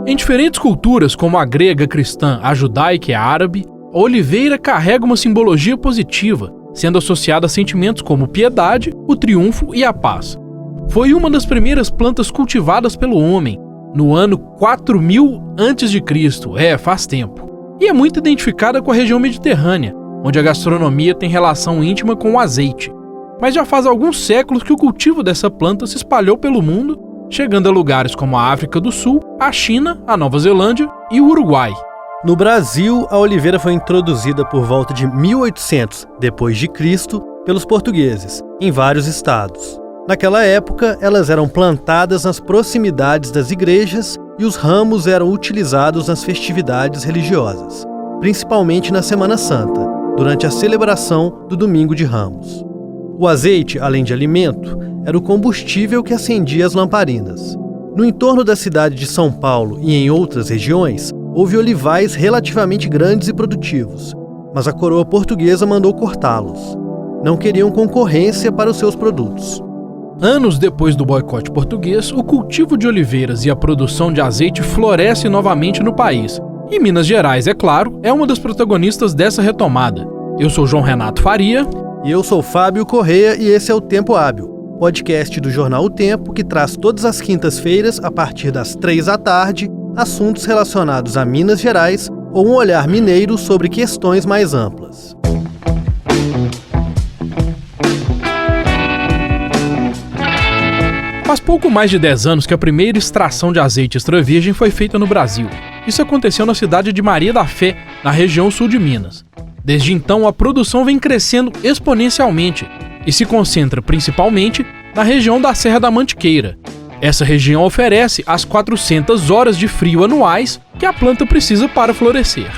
Em diferentes culturas, como a grega, a cristã, a judaica e a árabe, a oliveira carrega uma simbologia positiva, sendo associada a sentimentos como piedade, o triunfo e a paz. Foi uma das primeiras plantas cultivadas pelo homem, no ano 4000 a.C., faz tempo. E é muito identificada com a região mediterrânea, onde a gastronomia tem relação íntima com o azeite. Mas já faz alguns séculos que o cultivo dessa planta se espalhou pelo mundo, chegando a lugares como a África do Sul, a China, a Nova Zelândia e o Uruguai. No Brasil, a oliveira foi introduzida por volta de 1800 d.C. pelos portugueses, em vários estados. Naquela época, elas eram plantadas nas proximidades das igrejas e os ramos eram utilizados nas festividades religiosas, principalmente na Semana Santa, durante a celebração do Domingo de Ramos. O azeite, além de alimento, era o combustível que acendia as lamparinas. No entorno da cidade de São Paulo e em outras regiões, houve olivais relativamente grandes e produtivos, mas a coroa portuguesa mandou cortá-los. Não queriam concorrência para os seus produtos. Anos depois do boicote português, o cultivo de oliveiras e a produção de azeite floresce novamente no país. E Minas Gerais, é claro, é uma das protagonistas dessa retomada. Eu sou João Renato Faria. E eu sou Fábio Correia e esse é o Tempo Hábil, podcast do jornal O Tempo que traz todas as quintas-feiras, a partir das 15h, assuntos relacionados a Minas Gerais ou um olhar mineiro sobre questões mais amplas. Faz pouco mais de 10 anos que a primeira extração de azeite extra virgem foi feita no Brasil. Isso aconteceu na cidade de Maria da Fé, na região sul de Minas. Desde então, a produção vem crescendo exponencialmente e se concentra principalmente na região da Serra da Mantiqueira. Essa região oferece as 400 horas de frio anuais que a planta precisa para florescer.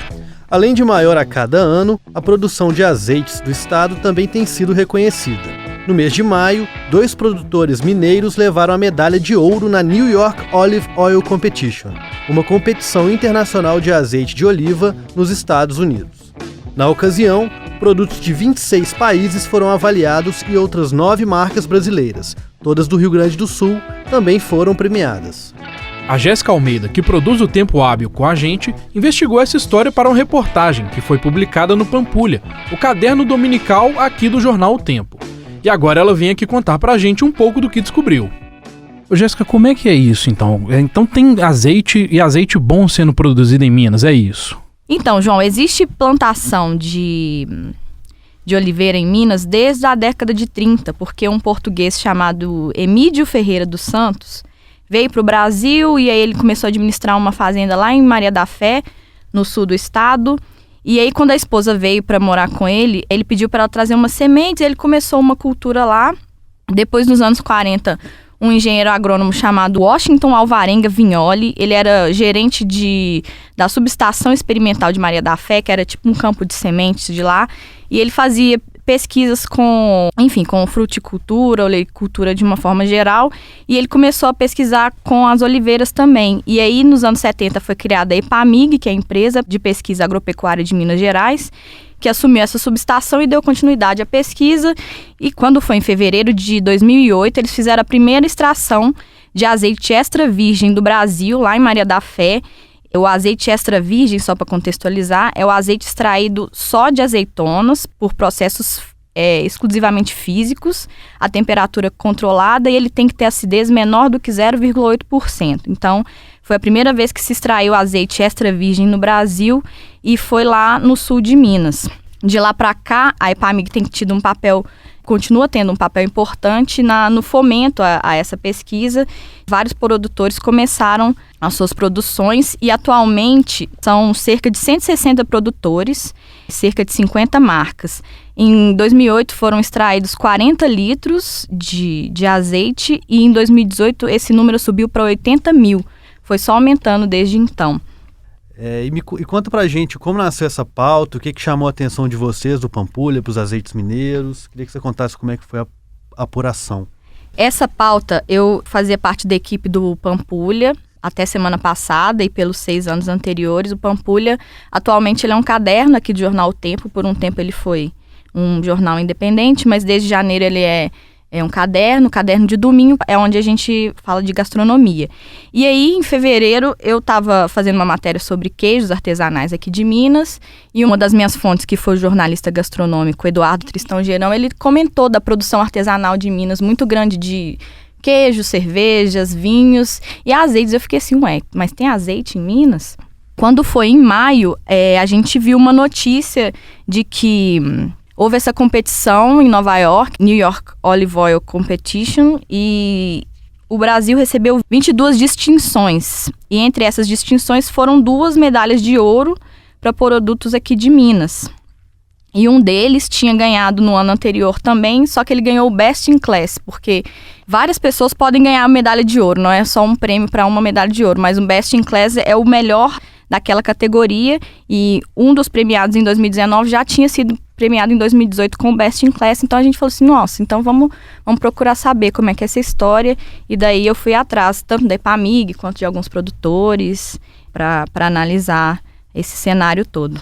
Além de maior a cada ano, a produção de azeites do estado também tem sido reconhecida. No mês de maio, 2 produtores mineiros levaram a medalha de ouro na New York Olive Oil Competition, uma competição internacional de azeite de oliva nos Estados Unidos. Na ocasião, produtos de 26 países foram avaliados e outras 9 marcas brasileiras, todas do Rio Grande do Sul, também foram premiadas. A Jéssica Almeida, que produz o Tempo Hábil com a gente, investigou essa história para uma reportagem que foi publicada no Pampulha, o caderno dominical aqui do jornal O Tempo. E agora ela vem aqui contar pra gente um pouco do que descobriu. Ô Jéssica, como é que é isso então? Então tem azeite e azeite bom sendo produzido em Minas, é isso? Então, João, existe plantação de oliveira em Minas desde a década de 30, porque um português chamado Emídio Ferreira dos Santos veio para o Brasil e aí ele começou a administrar uma fazenda lá em Maria da Fé, no sul do estado. E aí, quando a esposa veio para morar com ele, ele pediu para ela trazer umas sementes, ele começou uma cultura lá. Depois, nos anos 40, um engenheiro agrônomo chamado Washington Alvarenga Vignoli, ele era gerente da subestação experimental de Maria da Fé, que era tipo um campo de sementes de lá, e ele fazia pesquisas com fruticultura, olericultura de uma forma geral, e ele começou a pesquisar com as oliveiras também. E aí, nos anos 70, foi criada a EPAMIG, que é a Empresa de Pesquisa Agropecuária de Minas Gerais, que assumiu essa subestação e deu continuidade à pesquisa. E quando foi em fevereiro de 2008, eles fizeram a primeira extração de azeite extra virgem do Brasil, lá em Maria da Fé. O azeite extra virgem, só para contextualizar, é o azeite extraído só de azeitonas por processos exclusivamente físicos, a temperatura controlada, e ele tem que ter acidez menor do que 0,8%. Então, foi a primeira vez que se extraiu azeite extra virgem no Brasil e foi lá no sul de Minas. De lá para cá, a EPAMIG tem tido continua tendo um papel importante no fomento a essa pesquisa. Vários produtores começaram as suas produções e atualmente são cerca de 160 produtores, cerca de 50 marcas. Em 2008 foram extraídos 40 litros de azeite e em 2018 esse número subiu para 80 mil. Foi só aumentando desde então. E conta pra gente como nasceu essa pauta, o que chamou a atenção de vocês do Pampulha para os azeites mineiros. Queria que você contasse como é que foi a apuração. Essa pauta, eu fazia parte da equipe do Pampulha até semana passada e pelos 6 anos anteriores. O Pampulha, atualmente, ele é um caderno aqui do jornal O Tempo. Por um tempo ele foi um jornal independente, mas desde janeiro ele é um caderno de domingo, é onde a gente fala de gastronomia. E aí, em fevereiro, eu estava fazendo uma matéria sobre queijos artesanais aqui de Minas, e uma das minhas fontes, que foi o jornalista gastronômico Eduardo Tristão Gerão, ele comentou da produção artesanal de Minas, muito grande de queijos, cervejas, vinhos e azeites. Eu fiquei assim, ué, mas tem azeite em Minas? Quando foi em maio, a gente viu uma notícia de que houve essa competição em Nova York, New York Olive Oil Competition, e o Brasil recebeu 22 distinções. E entre essas distinções foram 2 medalhas de ouro para produtos aqui de Minas. E um deles tinha ganhado no ano anterior também, só que ele ganhou o Best in Class, porque várias pessoas podem ganhar a medalha de ouro, não é só um prêmio para uma medalha de ouro, mas o Best in Class é o melhor daquela categoria, e um dos premiados em 2019 já tinha sido premiado em 2018 com o Best in Class. Então a gente falou assim, nossa, então vamos procurar saber como é que é essa história, e daí eu fui atrás tanto da Epamig quanto de alguns produtores para analisar esse cenário todo.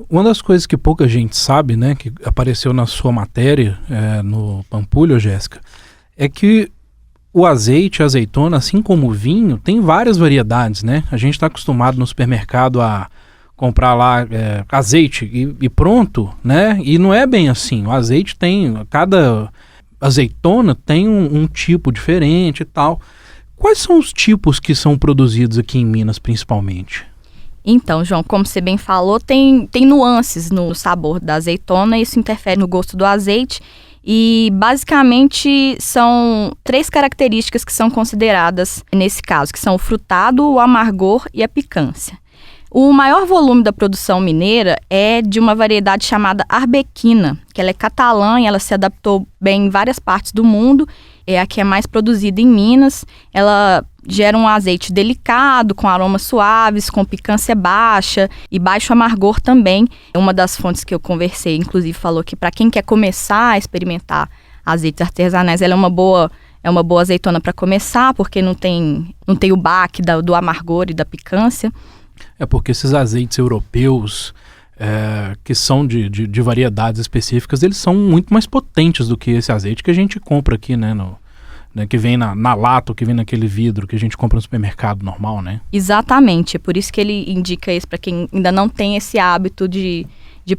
Uma das coisas que pouca gente sabe, né, que apareceu na sua matéria no Pampulha, Jéssica, é que o azeite, a azeitona, assim como o vinho, tem várias variedades, né? A gente está acostumado no supermercado a comprar lá azeite e pronto, né? E não é bem assim. O azeite cada azeitona tem um tipo diferente e tal. Quais são os tipos que são produzidos aqui em Minas, principalmente? Então, João, como você bem falou, tem nuances no sabor da azeitona, isso interfere no gosto do azeite. E basicamente são 3 características que são consideradas nesse caso, que são o frutado, o amargor e a picância. O maior volume da produção mineira é de uma variedade chamada arbequina, que ela é catalã e ela se adaptou bem em várias partes do mundo. É a que é mais produzida em Minas. Ela gera um azeite delicado, com aromas suaves, com picância baixa e baixo amargor também. Uma das fontes que eu conversei, inclusive, falou que para quem quer começar a experimentar azeites artesanais, ela é uma boa azeitona para começar, porque não tem o baque do amargor e da picância. É porque esses azeites europeus, que são de variedades específicas, eles são muito mais potentes do que esse azeite que a gente compra aqui, né, que vem na lata, ou que vem naquele vidro que a gente compra no supermercado normal, né? Exatamente, é por isso que ele indica isso para quem ainda não tem esse hábito de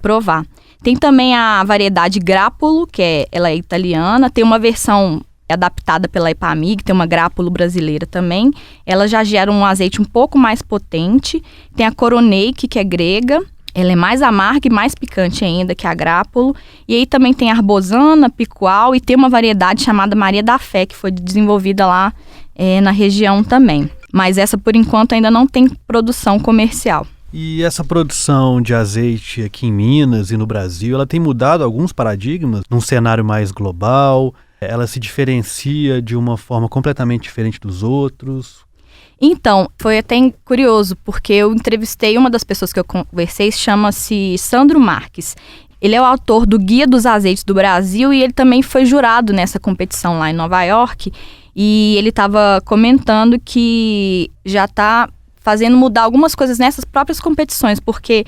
provar. Tem também a variedade Grappolo, ela é italiana, tem uma versão adaptada pela Epamig, tem uma Grappolo brasileira também. Ela já gera um azeite um pouco mais potente. Tem a Koroneik, que é grega. Ela é mais amarga e mais picante ainda que a Grappolo. E aí também tem a Arbosana, Picual, e tem uma variedade chamada Maria da Fé, que foi desenvolvida lá na região também. Mas essa, por enquanto, ainda não tem produção comercial. E essa produção de azeite aqui em Minas e no Brasil, ela tem mudado alguns paradigmas num cenário mais global? Ela se diferencia de uma forma completamente diferente dos outros? Então, foi até curioso, porque eu entrevistei uma das pessoas que eu conversei, chama-se Sandro Marques. Ele é o autor do Guia dos Azeites do Brasil e ele também foi jurado nessa competição lá em Nova York. E ele estava comentando que já está fazendo mudar algumas coisas nessas próprias competições, porque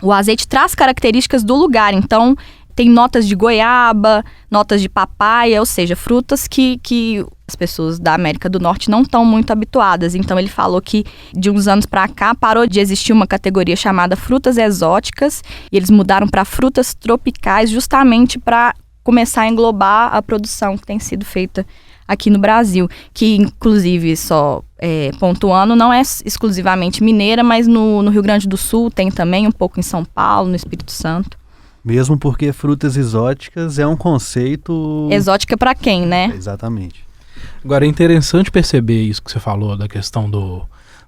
o azeite traz características do lugar. Então, tem notas de goiaba, notas de papaya, ou seja, frutas que as pessoas da América do Norte não estão muito habituadas. Então ele falou que de uns anos para cá parou de existir uma categoria chamada frutas exóticas e eles mudaram para frutas tropicais justamente para começar a englobar a produção que tem sido feita aqui no Brasil, que inclusive, só pontuando, não é exclusivamente mineira, mas no Rio Grande do Sul tem também, um pouco em São Paulo, no Espírito Santo. Mesmo porque frutas exóticas é um conceito... Exótica para quem, né? Exatamente. Agora, é interessante perceber isso que você falou da questão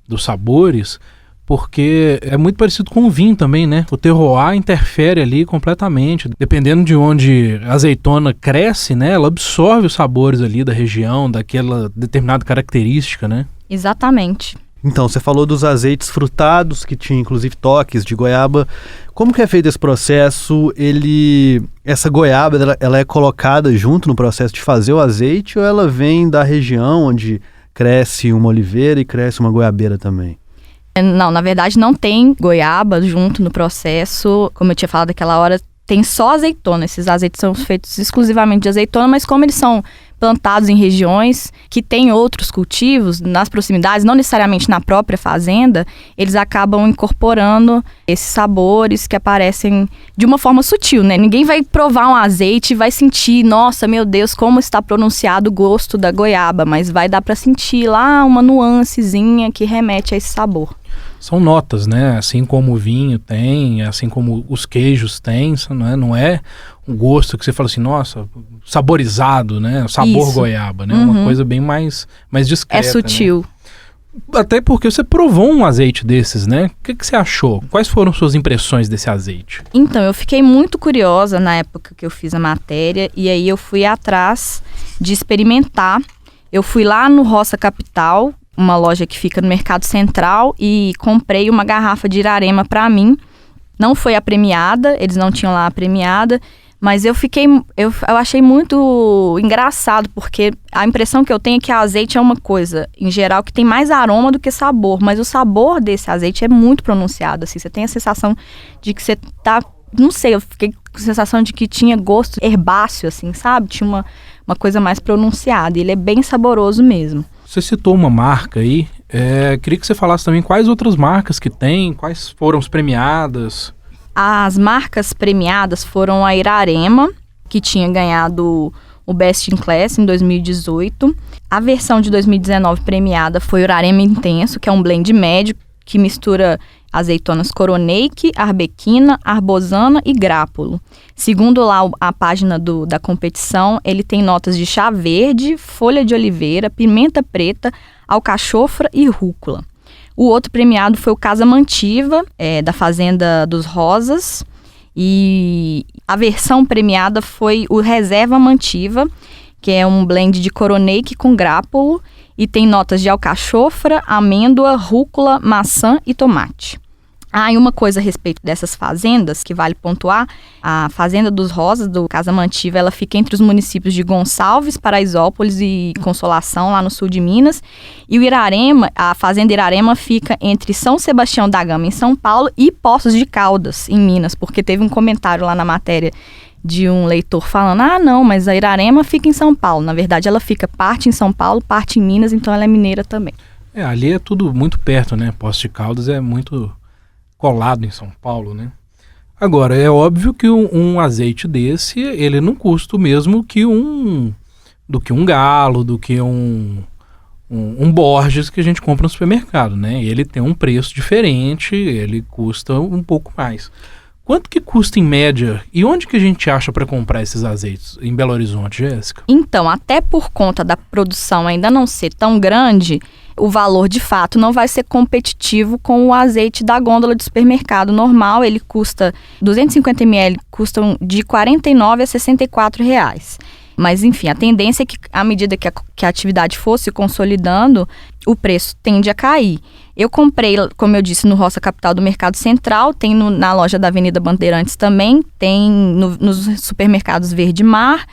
dos sabores, porque é muito parecido com o vinho também, né? O terroir interfere ali completamente. Dependendo de onde a azeitona cresce, né? Ela absorve os sabores ali da região, daquela determinada característica, né? Exatamente. Então, você falou dos azeites frutados, que tinha inclusive toques de goiaba. Como que é feito esse processo? Essa goiaba, ela é colocada junto no processo de fazer o azeite, ou ela vem da região onde cresce uma oliveira e cresce uma goiabeira também? Não, na verdade não tem goiaba junto no processo. Como eu tinha falado naquela hora, tem só azeitona. Esses azeites são feitos exclusivamente de azeitona, mas como eles são plantados em regiões que têm outros cultivos nas proximidades, não necessariamente na própria fazenda, eles acabam incorporando esses sabores que aparecem de uma forma sutil, né? Ninguém vai provar um azeite e vai sentir, nossa, meu Deus, como está pronunciado o gosto da goiaba, mas vai dar para sentir lá uma nuancezinha que remete a esse sabor. São notas, né? Assim como o vinho tem, assim como os queijos têm, não é um gosto que você fala assim, nossa, saborizado, né? Sabor goiaba, né? Uma coisa bem mais discreta. É sutil. Né? Até porque você provou um azeite desses, né? O que você achou? Quais foram suas impressões desse azeite? Então, eu fiquei muito curiosa na época que eu fiz a matéria e aí eu fui atrás de experimentar. Eu fui lá no Roça Capital, uma loja que fica no Mercado Central, e comprei uma garrafa de Irarema para mim. Não foi a premiada, eles não tinham lá a premiada, mas eu achei muito engraçado, porque a impressão que eu tenho é que azeite é uma coisa, em geral, que tem mais aroma do que sabor, mas o sabor desse azeite é muito pronunciado, assim, você tem a sensação de que você tá, não sei, eu fiquei com a sensação de que tinha gosto herbáceo, assim, sabe? Tinha uma coisa mais pronunciada, e ele é bem saboroso mesmo. Você citou uma marca aí, queria que você falasse também quais outras marcas que tem, quais foram as premiadas. As marcas premiadas foram a Irarema, que tinha ganhado o Best in Class em 2018. A versão de 2019 premiada foi o Irarema Intenso, que é um blend médio que mistura azeitonas coroneike, arbequina, arbosana e grápulo. Segundo lá a página da competição, ele tem notas de chá verde, folha de oliveira, pimenta preta, alcachofra e rúcula. O outro premiado foi o Casa Mantiva, da Fazenda dos Rosas. E a versão premiada foi o Reserva Mantiva, que é um blend de coroneike com grápulo e tem notas de alcachofra, amêndoa, rúcula, maçã e tomate. E uma coisa a respeito dessas fazendas, que vale pontuar, a Fazenda dos Rosas, do Casa Mantiva, ela fica entre os municípios de Gonçalves, Paraisópolis e Consolação, lá no sul de Minas. E o Irarema, a Fazenda Irarema fica entre São Sebastião da Gama, em São Paulo, e Poços de Caldas, em Minas, porque teve um comentário lá na matéria de um leitor falando, não, mas a Irarema fica em São Paulo. Na verdade, ela fica parte em São Paulo, parte em Minas, então ela é mineira também. Ali é tudo muito perto, né? Poços de Caldas é muito colado em São Paulo, né? Agora, é óbvio que um azeite desse, ele não custa o mesmo que um Galo, do que um Borges que a gente compra no supermercado, né? Ele tem um preço diferente, ele custa um pouco mais. Quanto que custa em média? E onde que a gente acha para comprar esses azeites? Em Belo Horizonte, Jéssica? Então, até por conta da produção ainda não ser tão grande, o valor de fato não vai ser competitivo com o azeite da gôndola de supermercado normal. Ele custa, 250 ml custam de R$ 49 a R$ 64 reais. Mas, enfim, a tendência é que, à medida que a atividade fosse consolidando, o preço tende a cair. Eu comprei, como eu disse, no Roça Capital do Mercado Central, tem na loja da Avenida Bandeirantes também, tem nos supermercados Verde Mar,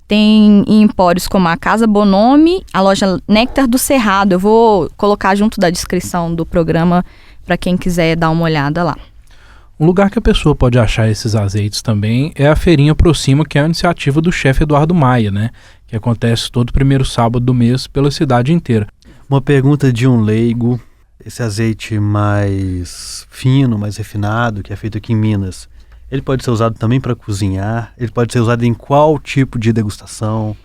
tem em empórios como a Casa Bonomi, a loja Néctar do Cerrado. Eu vou colocar junto da descrição do programa para quem quiser dar uma olhada lá. Um lugar que a pessoa pode achar esses azeites também é a Feirinha Proxima, que é a iniciativa do chefe Eduardo Maia, né? Que acontece todo primeiro sábado do mês pela cidade inteira. Uma pergunta de um leigo: esse azeite mais fino, mais refinado, que é feito aqui em Minas, ele pode ser usado também para cozinhar? Ele pode ser usado em qual tipo de degustação?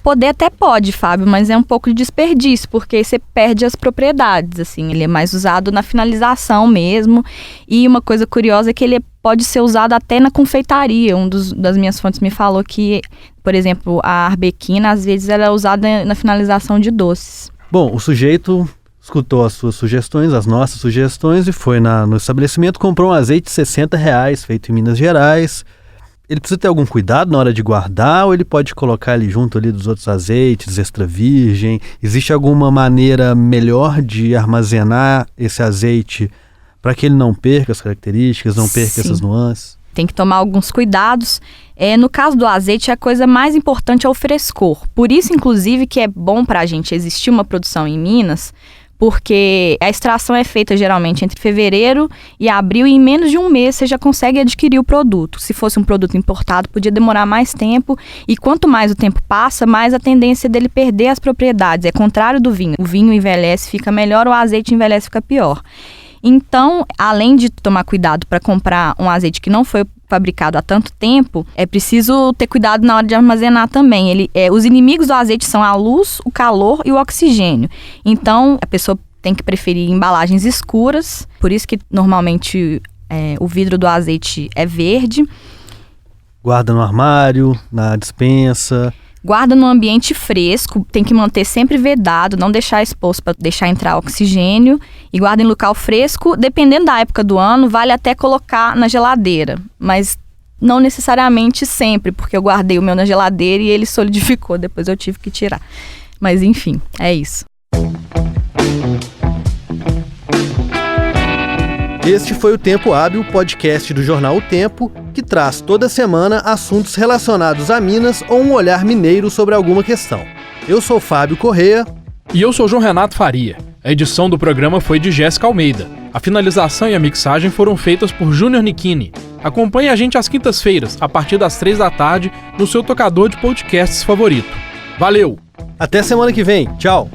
Poder até pode, Fábio, mas é um pouco de desperdício, porque você perde as propriedades, assim. Ele é mais usado na finalização mesmo. E uma coisa curiosa é que ele pode ser usado até na confeitaria. Das minhas fontes me falou que, por exemplo, a arbequina, às vezes, ela é usada na finalização de doces. Bom, o sujeito escutou as suas sugestões, as nossas sugestões, e foi no estabelecimento, comprou um azeite de R$60, feito em Minas Gerais. Ele precisa ter algum cuidado na hora de guardar, ou ele pode colocar ali junto ali dos outros azeites, extra virgem? Existe alguma maneira melhor de armazenar esse azeite para que ele não perca as características, não perca essas nuances? Tem que tomar alguns cuidados. No caso do azeite, a coisa mais importante é o frescor. Por isso, inclusive, que é bom para a gente existir uma produção em Minas, porque a extração é feita geralmente entre fevereiro e abril e em menos de um mês você já consegue adquirir o produto. Se fosse um produto importado, podia demorar mais tempo e quanto mais o tempo passa, mais a tendência dele perder as propriedades. É contrário do vinho. O vinho envelhece, fica melhor, o azeite envelhece, fica pior. Então, além de tomar cuidado para comprar um azeite que não foi fabricado há tanto tempo, é preciso ter cuidado na hora de armazenar também. Os inimigos do azeite são a luz, o calor e o oxigênio. Então, a pessoa tem que preferir embalagens escuras, por isso que normalmente o vidro do azeite é verde. Guarda no armário, na despensa. Guarda no ambiente fresco, tem que manter sempre vedado, não deixar exposto para deixar entrar oxigênio. E guarda em local fresco, dependendo da época do ano, vale até colocar na geladeira. Mas não necessariamente sempre, porque eu guardei o meu na geladeira e ele solidificou, depois eu tive que tirar. Mas enfim, é isso. Este foi o Tempo Hábil, podcast do jornal O Tempo, que traz toda semana assuntos relacionados a Minas ou um olhar mineiro sobre alguma questão. Eu sou Fábio Corrêa. E eu sou João Renato Faria. A edição do programa foi de Jéssica Almeida. A finalização e a mixagem foram feitas por Júnior Nichini. Acompanhe a gente às quintas-feiras, a partir das 15h, no seu tocador de podcasts favorito. Valeu! Até semana que vem. Tchau!